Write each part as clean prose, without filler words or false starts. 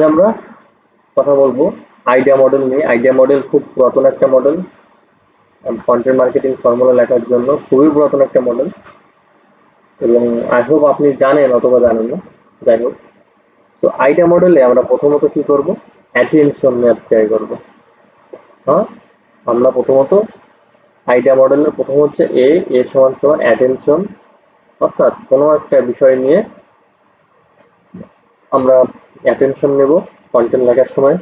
আজ আমরা কথা বলবো আইডিয়া মডেল নিয়ে। আইডিয়া মডেল খুব পুরাতন একটা মডেল, কন্টেন্ট মার্কেটিং ফর্মুলা লেখার জন্য খুবই পুরাতন একটা মডেল, এবং আই হোপ আপনি জানেন অথবা জানেন না, যাই হোক। তো আইডিয়া মডেলে আমরা প্রথমত কি করব, অ্যাটেনশন নেওয়ার ট্রাই করবো। হ্যাঁ, আমরা প্রথমত আইডিয়া মডেলের প্রথম হচ্ছে এ সমান সমান অ্যাটেনশন, অর্থাৎ কোনো একটা বিষয় নিয়ে আমরা অ্যাটেনশন নেব কন্টেন্ট লেখার সময়,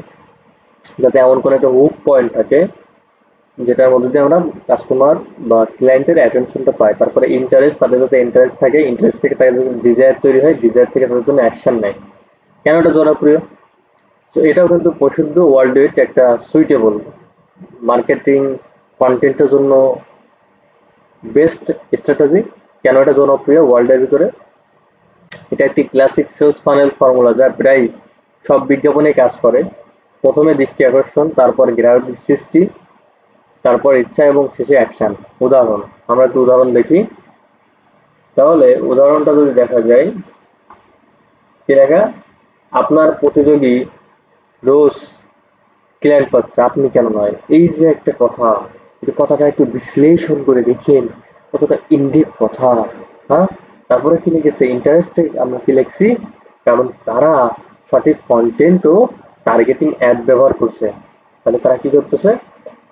যাতে এমন কোনো একটা হুক পয়েন্ট থাকে যেটার মধ্যে দিয়ে আমরা কাস্টমার বা ক্লায়েন্টের অ্যাটেনশনটা পাই। তারপরে ইন্টারেস্ট, তাদের যাতে ইন্টারেস্ট থাকে, ইন্টারেস্ট থেকে তাদের যাতে ডিজায়ার তৈরি হয়, ডিজায়ার থেকে তাদের জন্য অ্যাকশন নেয়। কেন এটা জনপ্রিয়? তো এটাও কিন্তু প্রসিদ্ধ ওয়ার্ল্ড ওয়াইড একটা সুইটেবল মার্কেটিং কন্টেন্টের জন্য বেস্ট স্ট্র্যাটেজি। কেন এটা জনপ্রিয় ওয়ার্ল্ডের ভিতরে? এটা একটি ক্লাসিক সেলস ফানেল ফর্মুলা যা প্রায় সব বিজ্ঞাপনে কাজ করে। প্রথমে দৃষ্টি আকর্ষণ, তারপর গ্রাহকের সৃষ্টি, তারপর ইচ্ছা এবং শেষে অ্যাকশন। উদাহরণ, আমরা একটু উদাহরণ দেখি। তাহলে উদাহরণটা যদি দেখা যায়, কি লেখা, আপনার প্রতিযোগী রোজ ক্লায়েন্ট পাচ্ছে, আপনি কেন নয়? এই যে একটা কথা, এই কথাটা একটু বিশ্লেষণ করে দেখেন কতটা ইনডিপ কথা। হ্যাঁ, তারপরে কি লিখেছে, ইন্টারেস্টে আমরা কি লিখছি, কারণ তারা সঠিক কন্টেন্ট ও টার্গেটিং অ্যাড ব্যবহার করছে। তাহলে তারা কি করতেছে,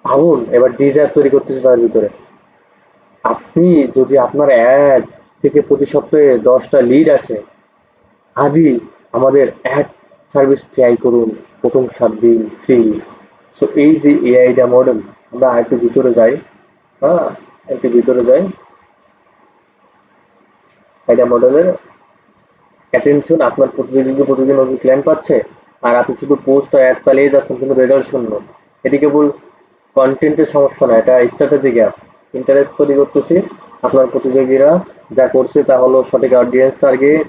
ভাবুন, এবার ডিজায়ার তৈরি করতেছে তার ভিতরে। আপনি যদি আপনার অ্যাড থেকে প্রতি সপ্তাহে 10টা লিড আসে, আজই আমাদের অ্যাড সার্ভিস ট্রাই করুন, প্রথম 7 দিন ফ্রি। সো এই যে এআইডা মডেল, আমরা একটু ভিতরে যাই। হ্যাঁ, একটু ভিতরে যাই। আইডা মডেলের অ্যাটেনশন, আপনার প্রতিদিন নতুন ক্লায়েন্ট পাচ্ছে, আর আপনি শুধু পোস্ট আর অ্যাড চালিয়ে যাচ্ছেন কিন্তু রেজাল্ট শূন্য। এটি কেবল কন্টেন্টের সমস্যা না, এটা স্ট্র্যাটেজি গ্যাপ। ইন্টারেস্ট তৈরি করতেছি, আপনার প্রতিযোগীরা যা করছে তা হলো সঠিক অডিয়েন্স টার্গেট,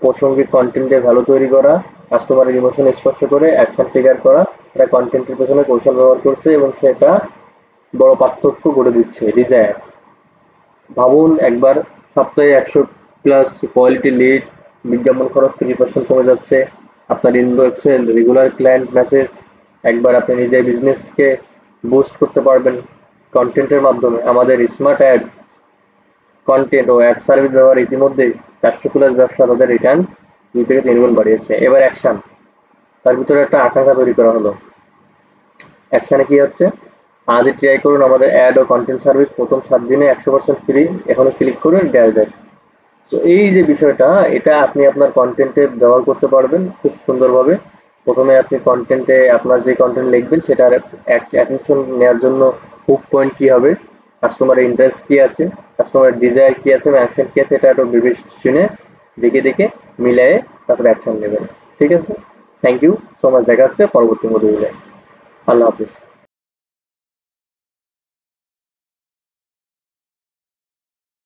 প্রাসঙ্গিক কন্টেন্টে ভ্যালু তৈরি করা, কাস্টমারের ইমোশন স্পর্শ করে অ্যাকশন ট্রিগার করা। এটা কন্টেন্টের পেছনে কৌশল ব্যবহার করছে এবং সেটা বড় পার্থক্য করে দিচ্ছে। ডিজায়ার, ভাবুন একবার, সপ্তাহে 100+ কোয়ালিটি লিড, বিজ্ঞাপন খরচ 30% কমে যাচ্ছে, আপনার ইনবক্সে রেগুলার ক্লায়েন্ট মেসেজ। একবার আপনি নিজের বিজনেসকে বুস্ট করতে পারবেন কন্টেন্টের মাধ্যমে। আমাদের স্মার্ট অ্যাড কন্টেন্ট ও অ্যাড সার্ভিস ব্যবহার ইতিমধ্যে 400+ ব্যবসা তাদের রিটার্ন 2 থেকে 3 গুণ বাড়িয়েছে। এবার অ্যাকশন, তার ভিতরে একটা আকাঙ্ক্ষা তৈরি করা হলো। অ্যাকশনে কি হচ্ছে, আজই ট্রাই করুন আমাদের অ্যাড ও কন্টেন্ট সার্ভিস, প্রথম 7 দিনে 100% ফ্রি, এখানে ক্লিক করুন ড্যাশ ড্যাশ। তো এই যে বিষয়টা, এটা আপনি আপনার কন্টেন্টে ব্যবহার করতে পারবেন খুব সুন্দরভাবে। প্রথমে আপনি কন্টেন্টে আপনার যে কন্টেন্ট লিখবেন সেটার অ্যাটেনশন নেওয়ার জন্য হুক পয়েন্ট কি হবে, কাস্টমারের ইন্টারেস্ট কি আছে, কাস্টমারের ডিজায়ার কি আছে, অ্যাকশন কি আছে, এটা একটু বিবেচনা দেখে দেখে মিলিয়ে তারপরে অ্যাকশন নেবেন। ঠিক আছে, থ্যাংক ইউ সো মাচ, দেখা হচ্ছে পরবর্তী মডিউলে। আল্লাহ হাফিজ।